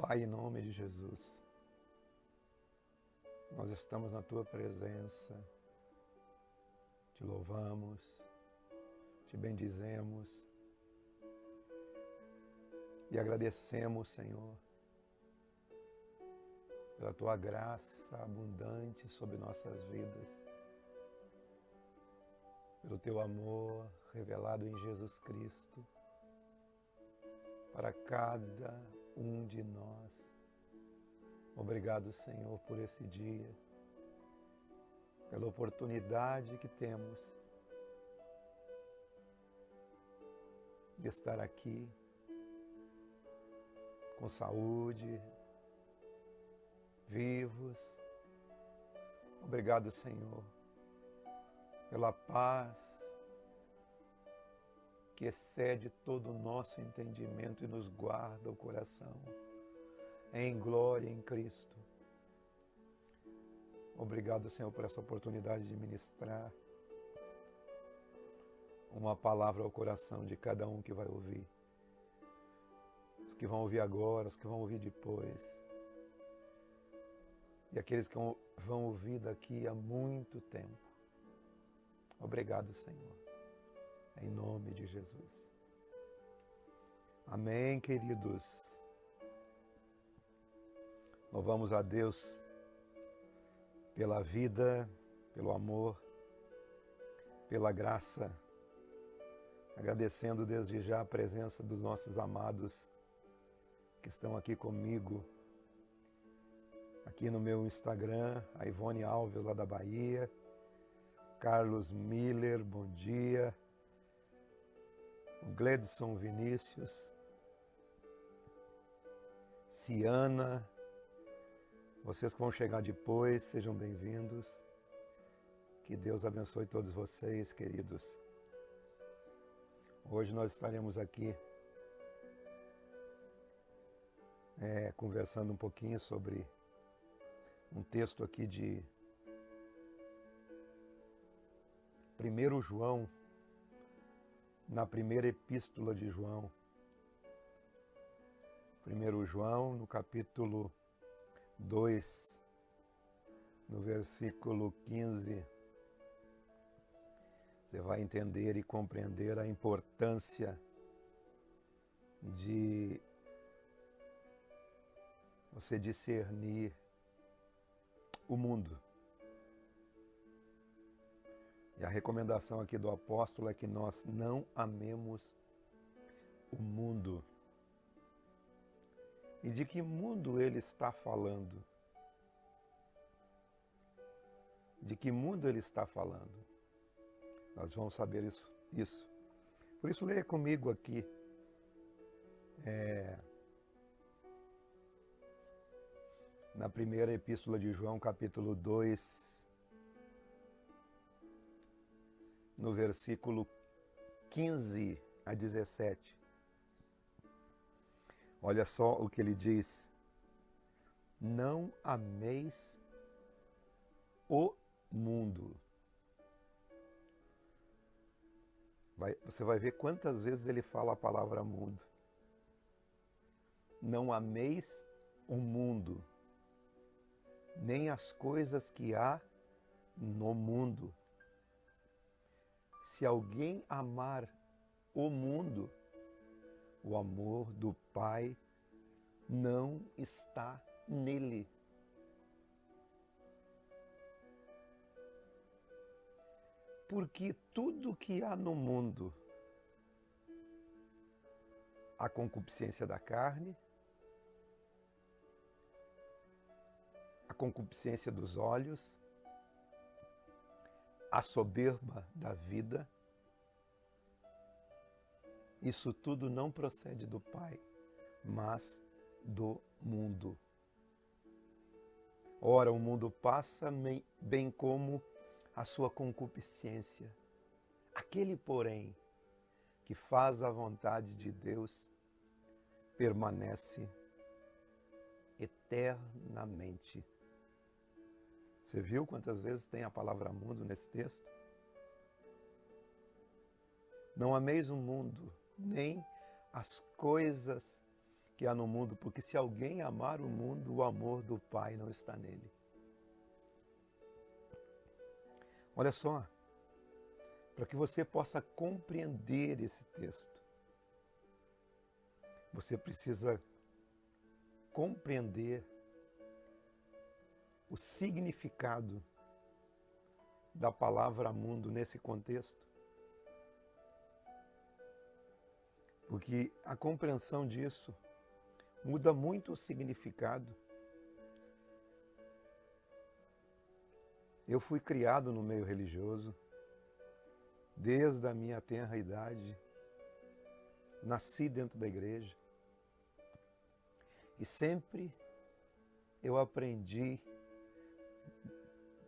Pai, em nome de Jesus, nós estamos na Tua presença, te louvamos, te bendizemos e agradecemos, Senhor, pela Tua graça abundante sobre nossas vidas, pelo Teu amor revelado em Jesus Cristo, para cada um de nós. Obrigado, Senhor, por esse dia, pela oportunidade que temos de estar aqui com saúde, vivos. Obrigado, Senhor, pela paz que excede todo o nosso entendimento e nos guarda o coração em glória em Cristo. Obrigado, Senhor, por essa oportunidade de ministrar uma palavra ao coração de cada um que vai ouvir. Os que vão ouvir agora, os que vão ouvir depois. E aqueles que vão ouvir daqui a muito tempo. Obrigado, Senhor. Em nome de Jesus. Amém, queridos. Louvamos a Deus pela vida, pelo amor, pela graça. Agradecendo desde já a presença dos nossos amados que estão aqui comigo. Aqui no meu Instagram, a Ivone Alves, lá da Bahia. Carlos Miller, bom dia. O Gledson Vinícius, Ciana, vocês que vão chegar depois, sejam bem-vindos. Que Deus abençoe todos vocês, queridos. Hoje nós estaremos aqui conversando um pouquinho sobre um texto aqui de 1 João, na primeira epístola de João. 1 João, no capítulo 2, no versículo 15, você vai entender e compreender a importância de você discernir o mundo. E a recomendação aqui do apóstolo é que nós não amemos o mundo. E de que mundo ele está falando? De que mundo ele está falando? Nós vamos saber isso. Por isso, leia comigo aqui. Na primeira epístola de João, capítulo 2, no versículo 15 a 17. Olha só o que ele diz. Não ameis o mundo. Você vai ver quantas vezes ele fala a palavra mundo. Não ameis o mundo, nem as coisas que há no mundo. Se alguém amar o mundo, o amor do Pai não está nele. Porque tudo que há no mundo, a concupiscência da carne, a concupiscência dos olhos, a soberba da vida, isso tudo não procede do Pai, mas do mundo. Ora, o mundo passa, bem como a sua concupiscência. Aquele, porém, que faz a vontade de Deus, permanece eternamente. Você viu quantas vezes tem a palavra mundo nesse texto? Não ameis o mundo, nem as coisas que há no mundo, porque se alguém amar o mundo, o amor do Pai não está nele. Olha só, para que você possa compreender esse texto, você precisa compreender o significado da palavra mundo nesse contexto. Porque a compreensão disso muda muito o significado. Eu fui criado no meio religioso, desde a minha tenra idade, nasci dentro da igreja e sempre eu aprendi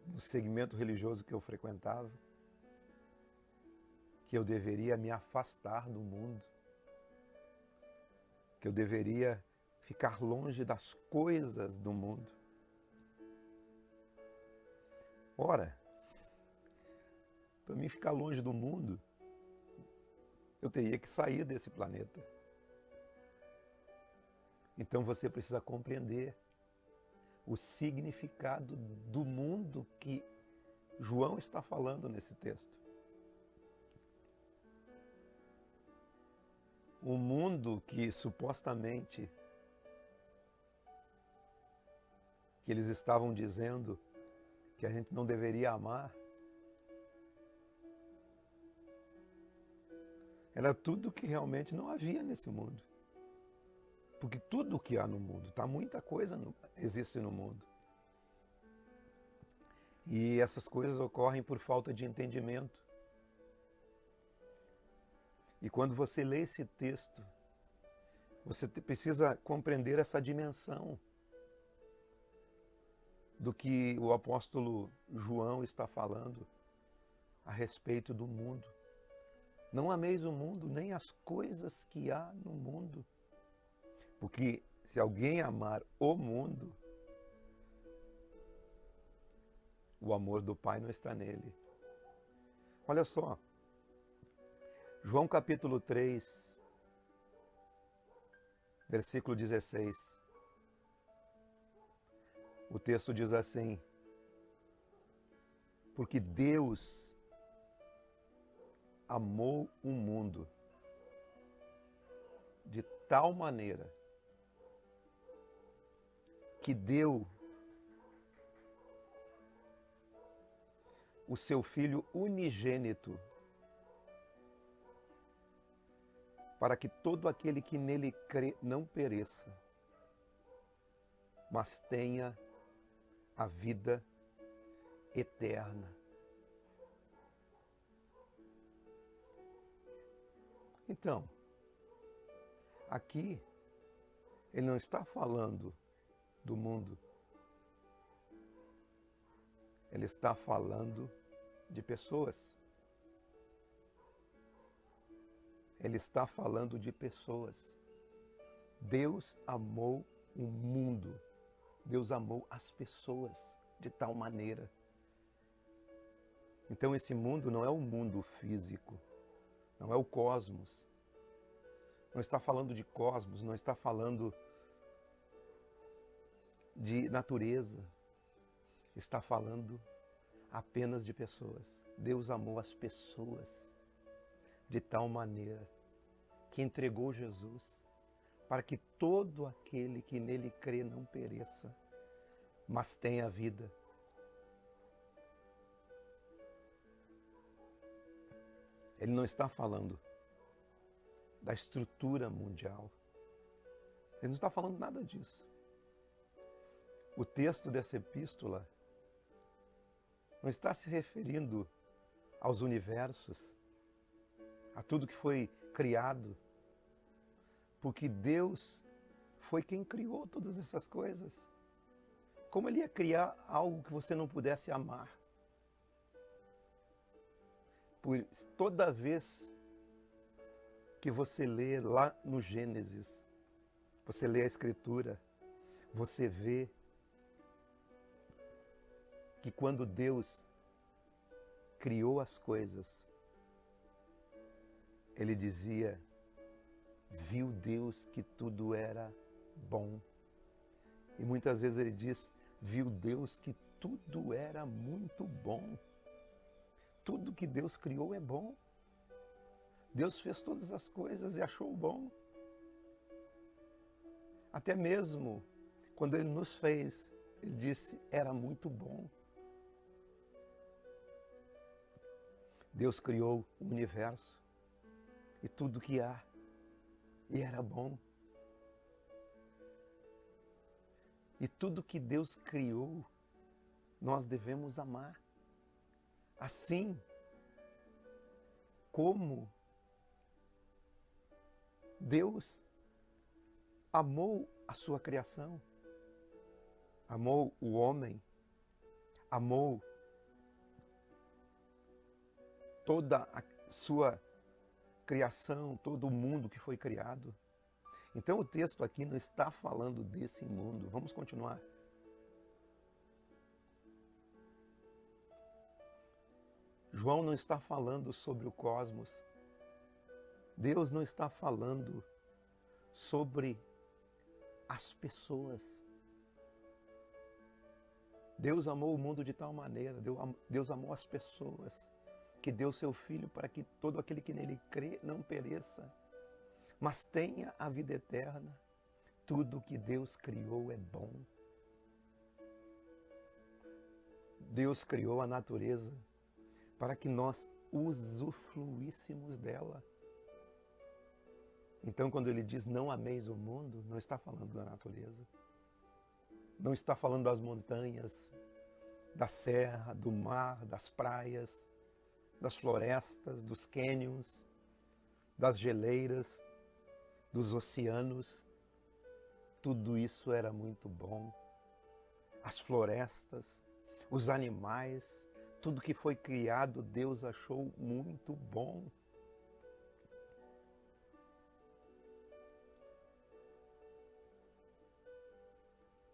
no segmento religioso que eu frequentava que eu deveria me afastar do mundo, que eu deveria ficar longe das coisas do mundo. Ora, para mim ficar longe do mundo, eu teria que sair desse planeta. Então você precisa compreender o significado do mundo que João está falando nesse texto. O mundo que supostamente que eles estavam dizendo que a gente não deveria amar, era tudo que realmente não havia nesse mundo. Porque tudo o que há no mundo, muita coisa existe no mundo. E essas coisas ocorrem por falta de entendimento. E quando você lê esse texto, você precisa compreender essa dimensão do que o apóstolo João está falando a respeito do mundo. Não ameis o mundo, nem as coisas que há no mundo. Porque se alguém amar o mundo, o amor do Pai não está nele. Olha só, João capítulo 3, versículo 16. O texto diz assim: porque Deus amou o mundo de tal maneira que deu o seu Filho unigênito para que todo aquele que nele crê não pereça, mas tenha a vida eterna. Então, aqui, ele não está falando do mundo. Ele está falando de pessoas. Ele está falando de pessoas. Deus amou o mundo. Deus amou as pessoas de tal maneira. Então esse mundo não é o mundo físico, não é o cosmos. Não está falando de cosmos, não está falando de natureza. Está falando apenas de pessoas. Deus amou as pessoas de tal maneira que entregou Jesus para que todo aquele que nele crê não pereça, mas tenha vida. Ele não está falando da estrutura mundial. Ele não está falando nada disso. O texto dessa epístola não está se referindo aos universos, a tudo que foi criado, porque Deus foi quem criou todas essas coisas. Como ele ia criar algo que você não pudesse amar? Por toda vez que você lê lá no Gênesis, você lê a Escritura, você vê que quando Deus criou as coisas, Ele dizia viu Deus que tudo era bom. E muitas vezes ele diz, viu Deus que tudo era muito bom. Tudo que Deus criou é bom. Deus fez todas as coisas e achou bom. Até mesmo quando Ele nos fez, Ele disse, era muito bom. Deus criou o universo e tudo que há, e era bom. E tudo que Deus criou, nós devemos amar. Assim como Deus amou a sua criação, amou o homem, amou toda a sua criação, todo o mundo que foi criado. Então o texto aqui não está falando desse mundo. Vamos continuar. João não está falando sobre o cosmos. Deus não está falando sobre as pessoas. Deus amou o mundo de tal maneira, Deus amou as pessoas, que deu seu Filho para que todo aquele que nele crê não pereça, mas tenha a vida eterna. Tudo que Deus criou é bom. Deus criou a natureza para que nós usufruíssemos dela. Então, quando ele diz não ameis o mundo, não está falando da natureza. Não está falando das montanhas, da serra, do mar, das praias, das florestas, dos cânions, das geleiras, dos oceanos. Tudo isso era muito bom. As florestas, os animais, tudo que foi criado, Deus achou muito bom.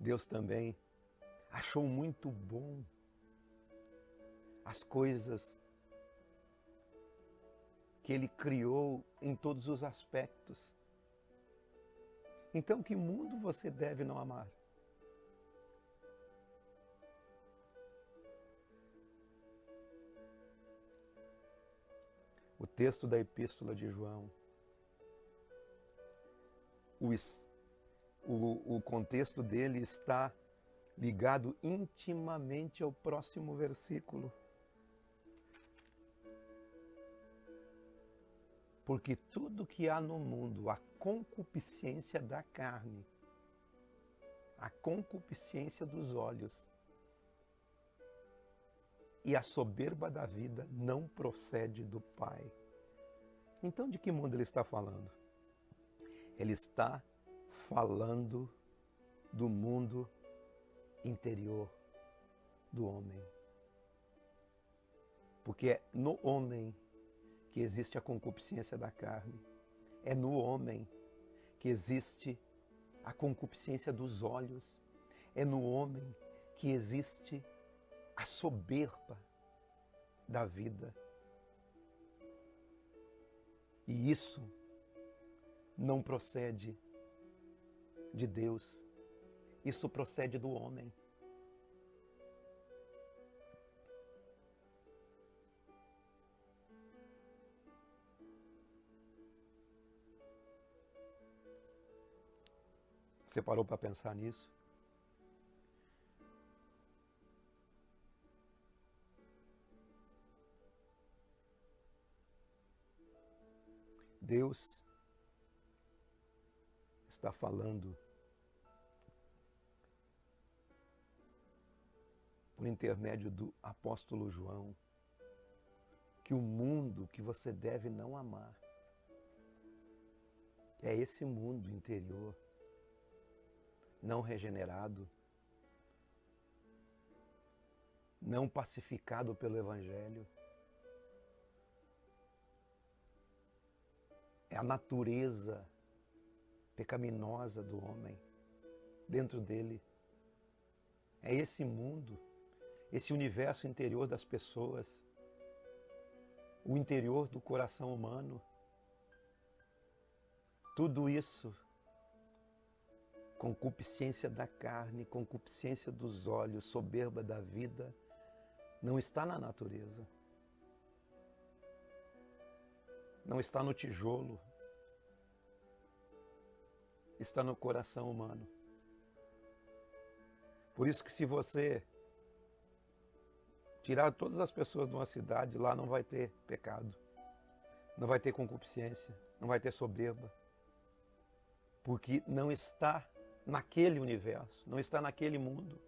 Deus também achou muito bom as coisas que Ele criou em todos os aspectos. Então, que mundo você deve não amar? O texto da Epístola de João, o contexto dele está ligado intimamente ao próximo versículo. Porque tudo que há no mundo, a concupiscência da carne, a concupiscência dos olhos e a soberba da vida não procede do Pai. Então, de que mundo ele está falando? Ele está falando do mundo interior do homem. Porque é no homem que existe a concupiscência da carne. É no homem que existe a concupiscência dos olhos. É no homem que existe a soberba da vida. E isso não procede de Deus. Isso procede do homem. Você parou para pensar nisso? Deus está falando por intermédio do apóstolo João que o mundo que você deve não amar é esse mundo interior, não regenerado, não pacificado pelo Evangelho. É a natureza pecaminosa do homem dentro dele. É esse mundo, esse universo interior das pessoas, o interior do coração humano, Tudo isso, concupiscência da carne, concupiscência dos olhos, soberba da vida, não está na natureza. Não está no tijolo. Está no coração humano. Por isso que se você tirar todas as pessoas de uma cidade, lá não vai ter pecado. Não vai ter concupiscência, não vai ter soberba. Porque não está naquele universo, não está naquele mundo.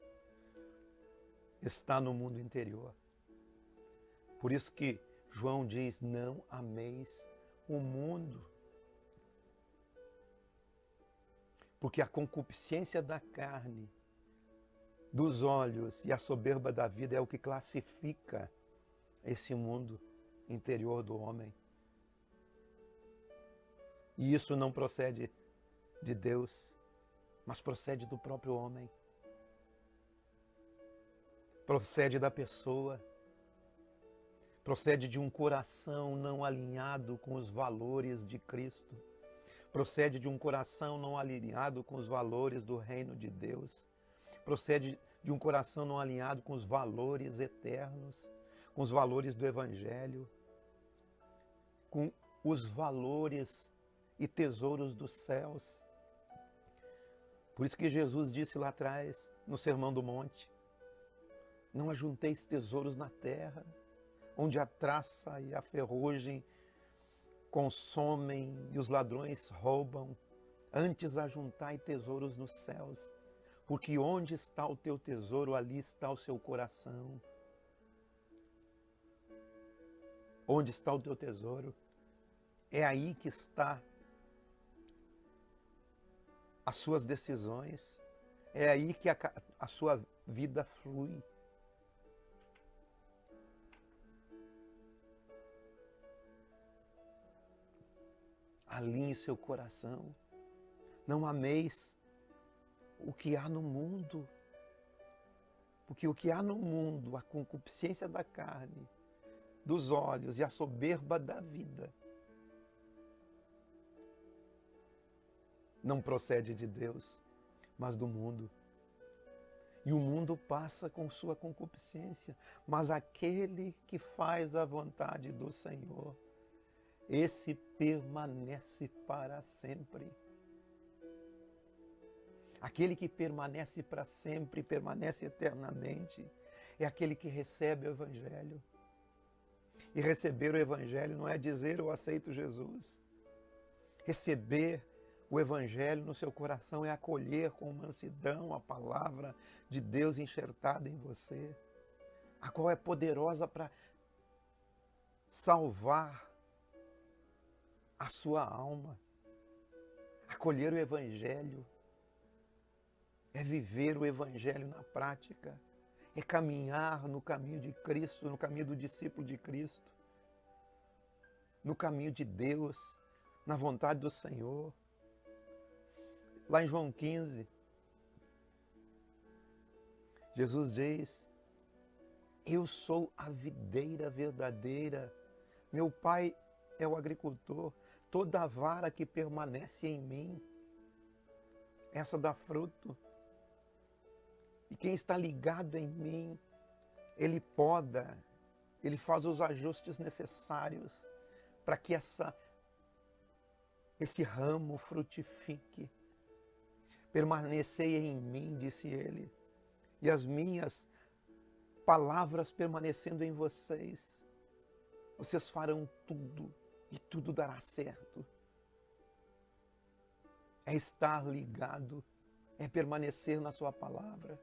Está no mundo interior. Por isso que João diz, não ameis o mundo. Porque a concupiscência da carne, dos olhos e a soberba da vida é o que classifica esse mundo interior do homem. E isso não procede de Deus, mas procede do próprio homem. Procede da pessoa. Procede de um coração não alinhado com os valores de Cristo. Procede de um coração não alinhado com os valores do reino de Deus. Procede de um coração não alinhado com os valores eternos, com os valores do Evangelho, com os valores e tesouros dos céus. Por isso que Jesus disse lá atrás, no Sermão do Monte, não ajunteis tesouros na terra, onde a traça e a ferrugem consomem e os ladrões roubam. Antes ajuntai tesouros nos céus, porque onde está o teu tesouro, ali está o seu coração. Onde está o teu tesouro? É aí que está as suas decisões. É aí que a sua vida flui. Alinhe seu coração. Não ameis o que há no mundo. Porque o que há no mundo, a concupiscência da carne, dos olhos e a soberba da vida, não procede de Deus, mas do mundo. E o mundo passa com sua concupiscência, mas aquele que faz a vontade do Senhor, esse permanece para sempre. Aquele que permanece para sempre, permanece eternamente, é aquele que recebe o Evangelho. E receber o Evangelho não é dizer eu aceito Jesus. Receber o Evangelho no seu coração é acolher com mansidão a palavra de Deus enxertada em você, a qual é poderosa para salvar a sua alma. Acolher o Evangelho é viver o Evangelho na prática, é caminhar no caminho de Cristo, no caminho do discípulo de Cristo, no caminho de Deus, na vontade do Senhor. Lá em João 15, Jesus diz, eu sou a videira verdadeira, meu Pai é o agricultor, toda a vara que permanece em mim, essa dá fruto. E quem está ligado em mim, ele poda, ele faz os ajustes necessários para que esse ramo frutifique. Permanecei em mim, disse ele, e as minhas palavras permanecendo em vocês, vocês farão tudo e tudo dará certo. É estar ligado, é permanecer na sua palavra.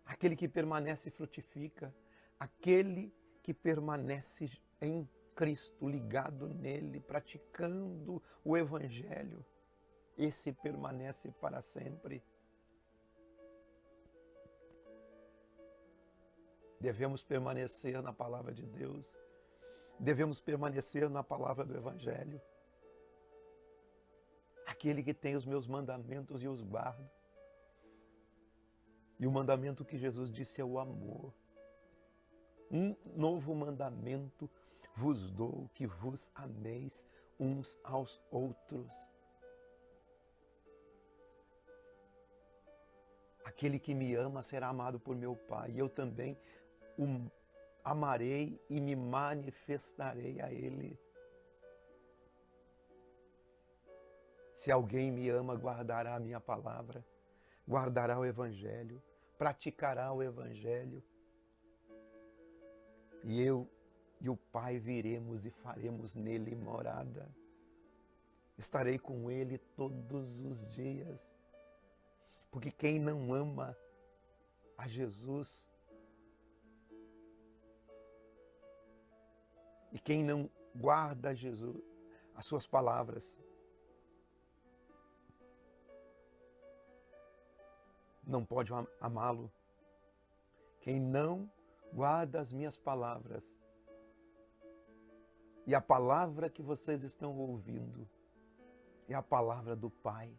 Aquele que permanece frutifica, aquele que permanece em Cristo, ligado nele, praticando o Evangelho, esse permanece para sempre. Devemos permanecer na palavra de Deus, devemos permanecer na palavra do Evangelho. Aquele que tem os meus mandamentos e os guarda. E o mandamento que Jesus disse é o amor. Um novo mandamento vos dou, que vos ameis uns aos outros. Aquele que me ama será amado por meu Pai, e eu também o amarei e me manifestarei a Ele. Se alguém me ama, guardará a minha palavra, guardará o Evangelho, praticará o Evangelho. E eu e o Pai viremos e faremos nele morada. Estarei com ele todos os dias. Porque quem não ama a Jesus e quem não guarda Jesus, as suas palavras, não pode amá-lo. Quem não guarda as minhas palavras, e a palavra que vocês estão ouvindo é a palavra do Pai.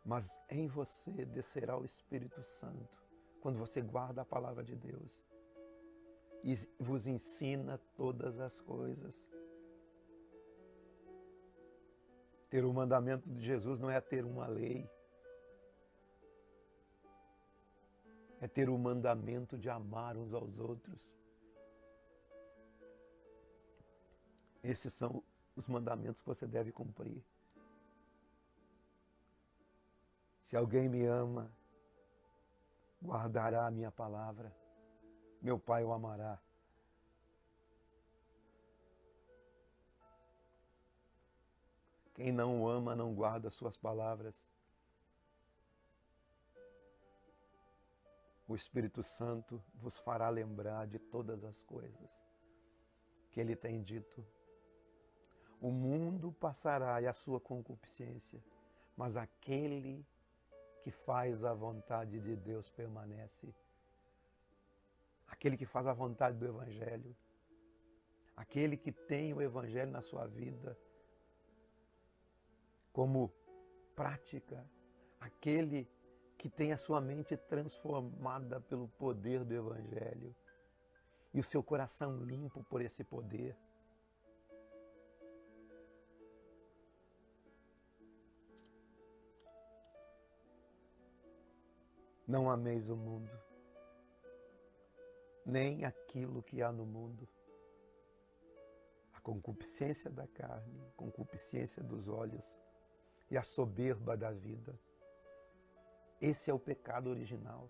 Mas em você descerá o Espírito Santo, quando você guarda a palavra de Deus e vos ensina todas as coisas. Ter o mandamento de Jesus não é ter uma lei, é ter o mandamento de amar uns aos outros. Esses são os mandamentos que você deve cumprir. Se alguém me ama, guardará a minha palavra, meu Pai o amará. Quem não o ama não guarda as suas palavras. O Espírito Santo vos fará lembrar de todas as coisas que Ele tem dito. O mundo passará e a sua concupiscência, mas aquele que faz a vontade de Deus permanece. Aquele que faz a vontade do Evangelho, aquele que tem o Evangelho na sua vida como prática, aquele que tem a sua mente transformada pelo poder do Evangelho e o seu coração limpo por esse poder. Não ameis o mundo, nem aquilo que há no mundo. A concupiscência da carne, a concupiscência dos olhos e a soberba da vida. Esse é o pecado original.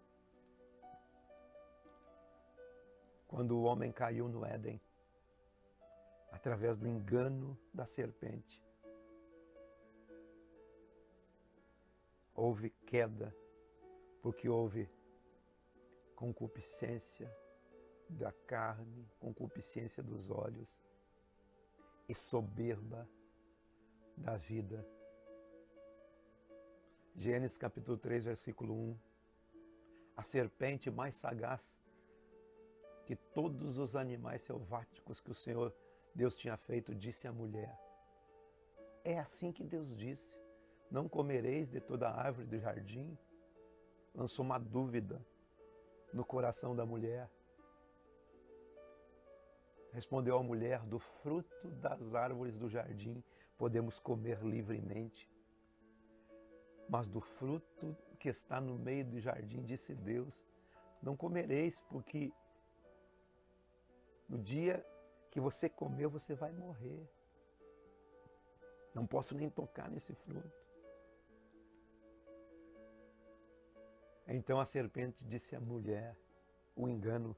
Quando o homem caiu no Éden, através do engano da serpente, houve queda, porque houve concupiscência da carne, concupiscência dos olhos e soberba da vida. Gênesis capítulo 3, versículo 1. A serpente mais sagaz que todos os animais selváticos que o Senhor Deus tinha feito, disse à mulher. É assim que Deus disse, não comereis de toda a árvore do jardim? Lançou uma dúvida no coração da mulher. Respondeu a mulher, do fruto das árvores do jardim podemos comer livremente. Mas do fruto que está no meio do jardim, disse Deus, não comereis, porque no dia que você comer, você vai morrer. Não posso nem tocar nesse fruto. Então a serpente disse à mulher, o engano,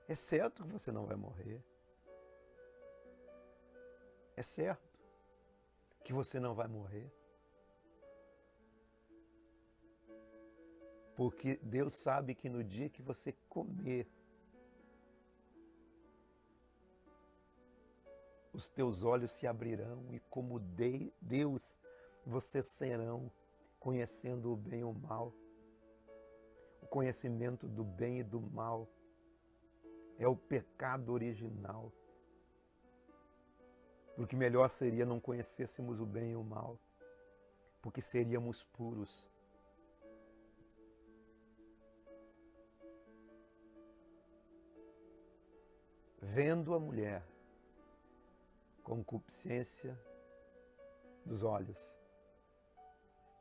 é certo que você não vai morrer. É certo que você não vai morrer. Porque Deus sabe que no dia que você comer, os teus olhos se abrirão e como Deus vocês serão, conhecendo o bem e o mal. O conhecimento do bem e do mal é o pecado original. Porque melhor seria não conhecêssemos o bem e o mal, porque seríamos puros. Vendo a mulher, concupiscência dos olhos,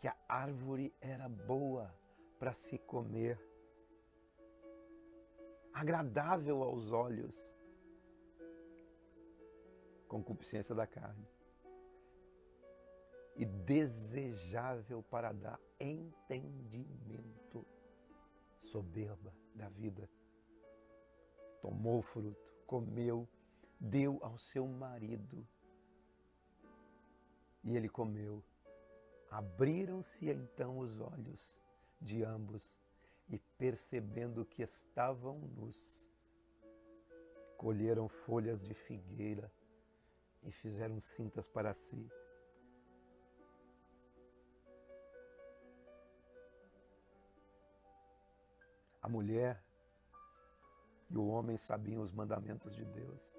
que a árvore era boa para se comer, agradável aos olhos, concupiscência da carne, e desejável para dar entendimento, soberba da vida. Tomou o fruto, comeu, deu ao seu marido, e ele comeu. Abriram-se então os olhos de ambos, e percebendo que estavam nus, colheram folhas de figueira e fizeram cintas para si. A mulher e o homem sabiam os mandamentos de Deus.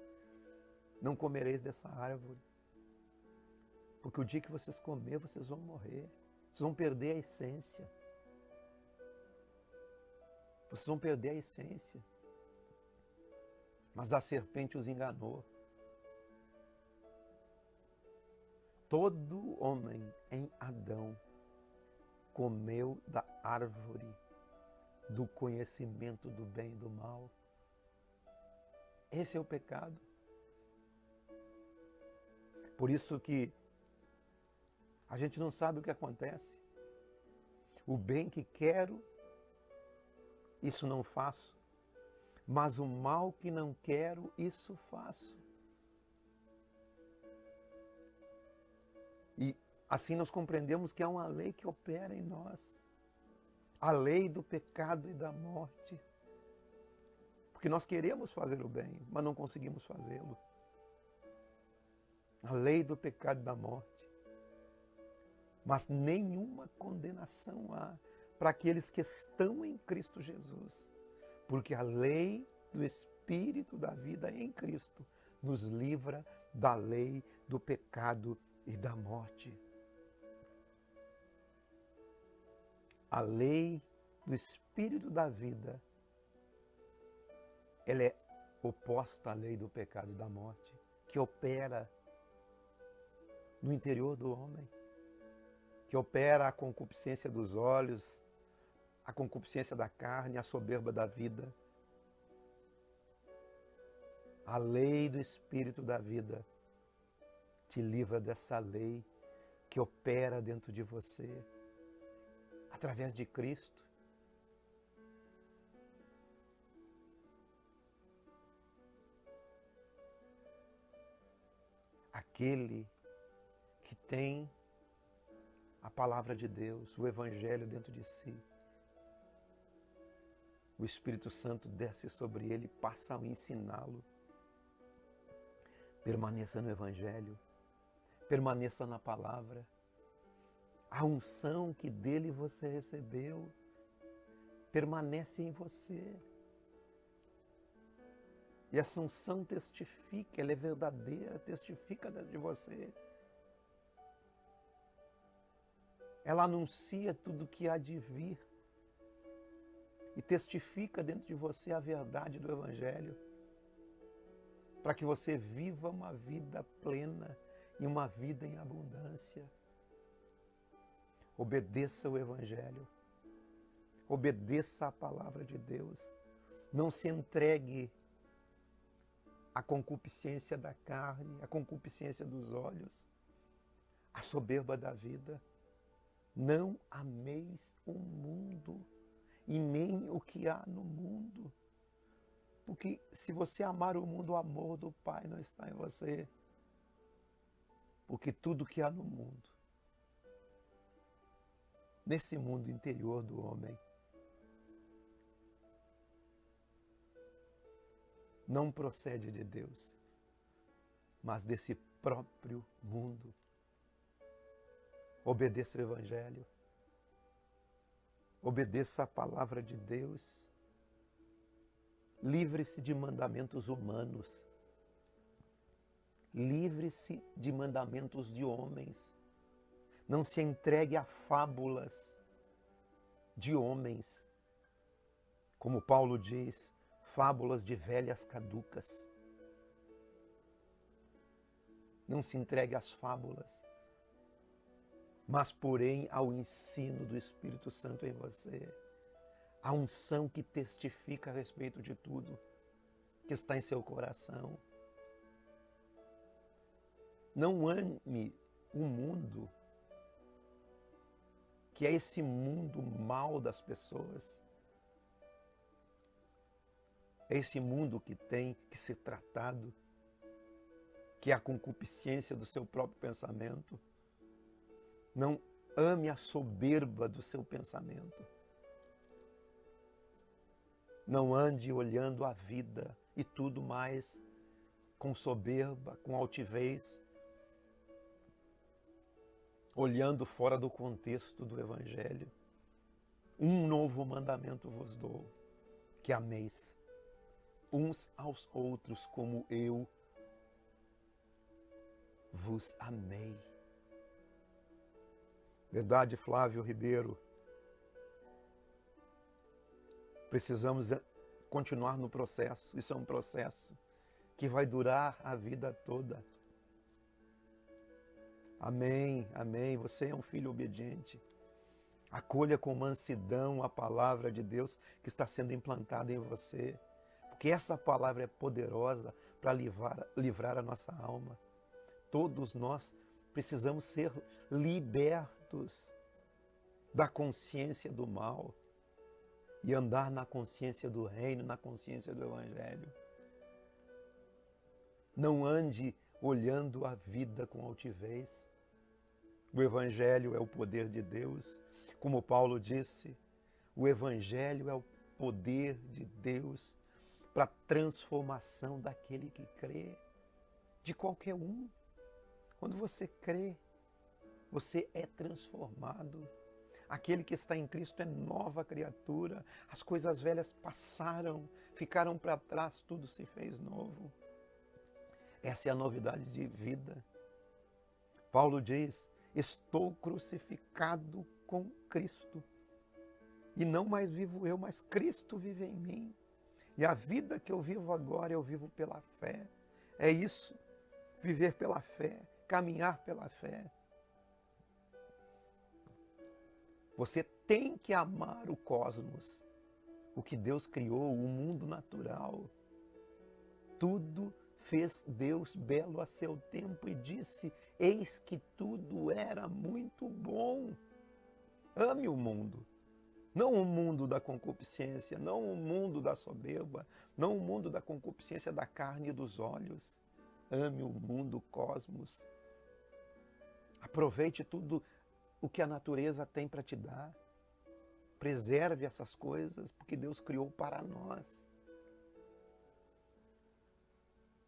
Não comereis dessa árvore, porque o dia que vocês comer, vocês vão morrer. Vocês vão perder a essência. Vocês vão perder a essência. Mas a serpente os enganou. Todo homem em Adão comeu da árvore do conhecimento do bem e do mal. Esse é o pecado. Por isso que a gente não sabe o que acontece. O bem que quero, isso não faço. Mas o mal que não quero, isso faço. E assim nós compreendemos que há uma lei que opera em nós. A lei do pecado e da morte. Porque nós queremos fazer o bem, mas não conseguimos fazê-lo. A lei do pecado e da morte. Mas nenhuma condenação há para aqueles que estão em Cristo Jesus. Porque a lei do Espírito da vida em Cristo nos livra da lei do pecado e da morte. A lei do Espírito da vida, ela é oposta à lei do pecado e da morte, que opera no interior do homem, que opera a concupiscência dos olhos, a concupiscência da carne, a soberba da vida. A lei do Espírito da vida te livra dessa lei que opera dentro de você, através de Cristo. Aquele que tem a palavra de Deus, o Evangelho dentro de si, o Espírito Santo desce sobre ele e passa a ensiná-lo. Permaneça no Evangelho, permaneça na palavra. A unção que dele você recebeu permanece em você. E essa unção testifica, ela é verdadeira, testifica dentro de você. Ela anuncia tudo o que há de vir e testifica dentro de você a verdade do Evangelho, para que você viva uma vida plena e uma vida em abundância. Obedeça o Evangelho, obedeça a palavra de Deus, não se entregue à concupiscência da carne, à concupiscência dos olhos, à soberba da vida. Não ameis o mundo e nem o que há no mundo. Porque se você amar o mundo, o amor do Pai não está em você. Porque tudo que há no mundo, nesse mundo interior do homem, não procede de Deus, mas desse próprio mundo. Obedeça o Evangelho, obedeça a palavra de Deus, livre-se de mandamentos humanos, livre-se de mandamentos de homens, não se entregue a fábulas de homens, como Paulo diz, fábulas de velhas caducas. Não se entregue às fábulas. mas porém ao ensino do Espírito Santo em você. A unção que testifica a respeito de tudo que está em seu coração. Não ame o mundo, que é esse mundo mal das pessoas. É esse mundo que tem que ser tratado, que é a concupiscência do seu próprio pensamento. Não ame a soberba do seu pensamento. Não ande olhando a vida e tudo mais com soberba, com altivez, olhando fora do contexto do Evangelho. Um novo mandamento vos dou, que ameis uns aos outros como eu vos amei. Verdade, Flávio Ribeiro? Precisamos continuar no processo. Isso é um processo que vai durar a vida toda. Amém, amém. Você é um filho obediente. Acolha com mansidão a palavra de Deus que está sendo implantada em você. Porque essa palavra é poderosa para livrar a nossa alma. Todos nós precisamos ser libertos da consciência do mal e andar na consciência do reino, na consciência do Evangelho. Não ande olhando a vida com altivez. O Evangelho é o poder de Deus. Como Paulo disse, o Evangelho é o poder de Deus para a transformação daquele que crê, de qualquer um. Quando você crê, você é transformado. Aquele que está em Cristo é nova criatura. As coisas velhas passaram, ficaram para trás, tudo se fez novo. Essa é a novidade de vida. Paulo diz, estou crucificado com Cristo. E não mais vivo eu, mas Cristo vive em mim. E a vida que eu vivo agora, eu vivo pela fé. É isso, viver pela fé, caminhar pela fé. Você tem que amar o cosmos, o que Deus criou, o mundo natural. Tudo fez Deus belo a seu tempo e disse, eis que tudo era muito bom. Ame o mundo. Não o mundo da concupiscência, não o mundo da soberba, não o mundo da concupiscência da carne e dos olhos. Ame o mundo, o cosmos. Aproveite tudo o que a natureza tem para te dar. Preserve essas coisas, porque Deus criou para nós.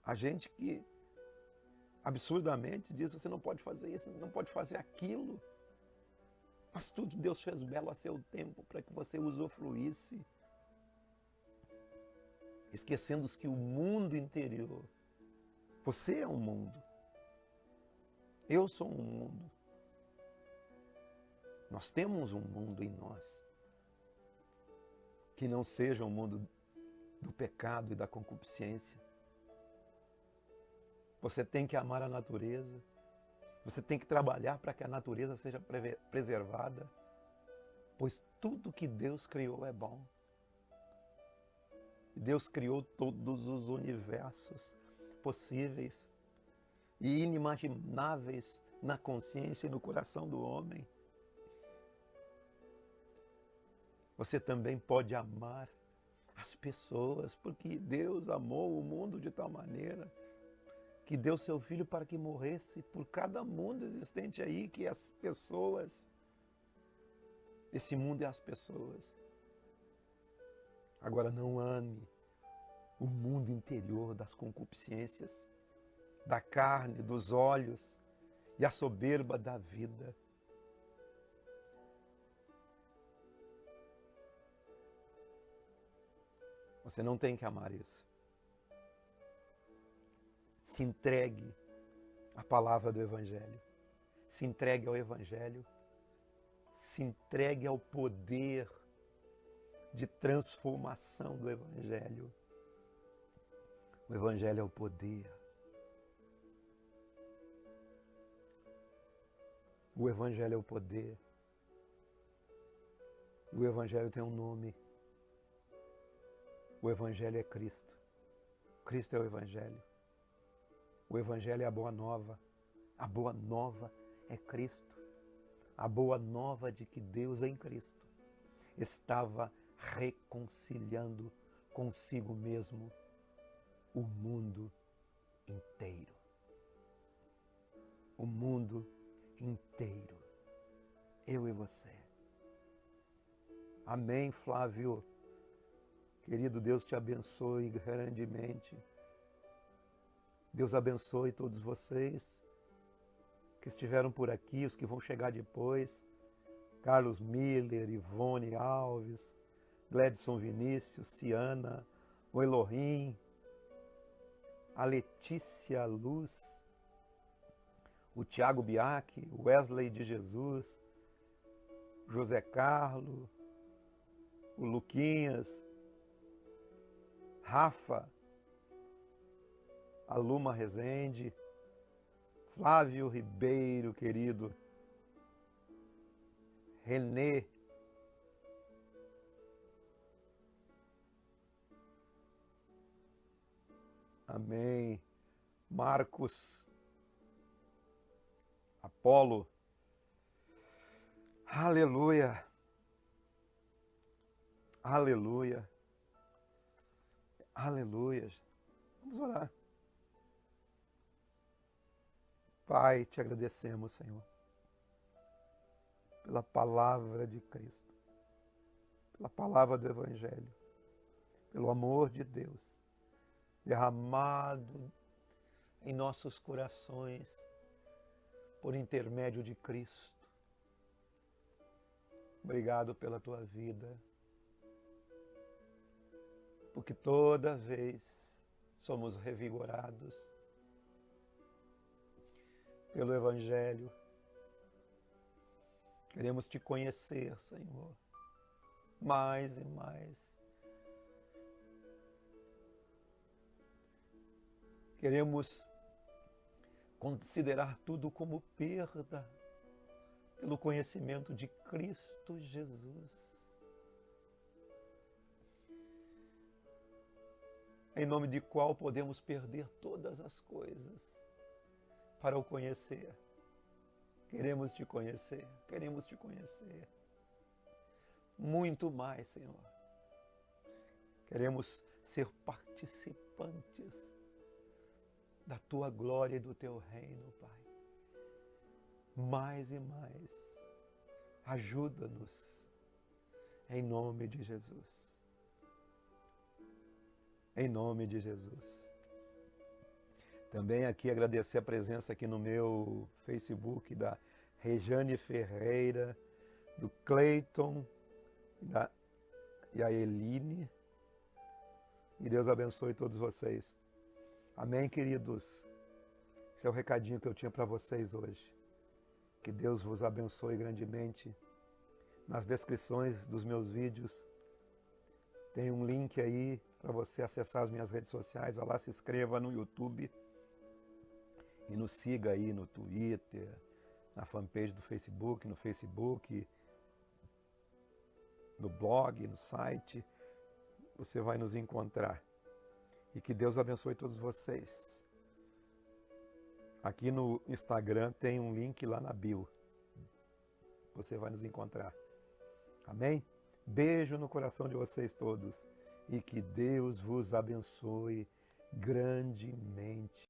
A gente que absurdamente diz, você não pode fazer isso, não pode fazer aquilo. Mas tudo Deus fez belo a seu tempo para que você usufruísse. Esquecendo que o mundo interior, você é um mundo. Eu sou um mundo. Nós temos um mundo em nós. Que não seja um mundo do pecado e da concupiscência. Você tem que amar a natureza. Você tem que trabalhar para que a natureza seja preservada. Pois tudo que Deus criou é bom. Deus criou todos os universos possíveis e inimagináveis na consciência e no coração do homem. Você também pode amar as pessoas, porque Deus amou o mundo de tal maneira que deu seu Filho para que morresse por cada mundo existente aí, que é as pessoas. Esse mundo é as pessoas. Agora não ame o mundo interior das concupiscências, da carne, dos olhos e a soberba da vida. Você não tem que amar isso. Se entregue à palavra do Evangelho. Se entregue ao Evangelho. Se entregue ao poder de transformação do Evangelho. O Evangelho é o poder. O Evangelho é o poder. O Evangelho tem um nome. O Evangelho é Cristo. Cristo é o Evangelho. O Evangelho é a boa nova. A boa nova é Cristo. A boa nova de que Deus em Cristo estava reconciliando consigo mesmo o mundo inteiro. O mundo inteiro. Eu e você. Amém, Flávio. Querido, Deus te abençoe grandemente. Deus abençoe todos vocês que estiveram por aqui, os que vão chegar depois. Carlos Miller, Ivone Alves, Gledson Vinícius, Ciana, o Elohim, a Letícia Luz, o Tiago Biac, o Wesley de Jesus, José Carlos, o Luquinhas, Rafa, a Luma Rezende, Flávio Ribeiro, querido, Renê, amém, Marcos, Apolo, aleluia, aleluia, aleluia. Vamos orar. Pai, te agradecemos, Senhor, pela palavra de Cristo, pela palavra do Evangelho, pelo amor de Deus derramado em nossos corações por intermédio de Cristo. Obrigado pela tua vida, porque toda vez somos revigorados pelo Evangelho. Queremos te conhecer, Senhor, mais e mais. Queremos considerar tudo como perda pelo conhecimento de Cristo Jesus. Em nome de qual podemos perder todas as coisas para o conhecer. Queremos te conhecer, queremos te conhecer. Muito mais, Senhor. Queremos ser participantes da tua glória e do teu reino, Pai. Mais e mais. Ajuda-nos, em nome de Jesus. Em nome de Jesus. Também aqui agradecer a presença aqui no meu Facebook da Rejane Ferreira, do Cleiton e a Eline. E Deus abençoe todos vocês. Amém, queridos? Esse é o recadinho que eu tinha para vocês hoje. Que Deus vos abençoe grandemente. Nas descrições dos meus vídeos tem um link aí para você acessar as minhas redes sociais. Vai lá, se inscreva no YouTube e nos siga aí no Twitter, na fanpage do Facebook, no Facebook, no blog, no site. Você vai nos encontrar. E que Deus abençoe todos vocês. Aqui no Instagram tem um link lá na bio. Você vai nos encontrar. Amém? Beijo no coração de vocês todos. E que Deus vos abençoe grandemente.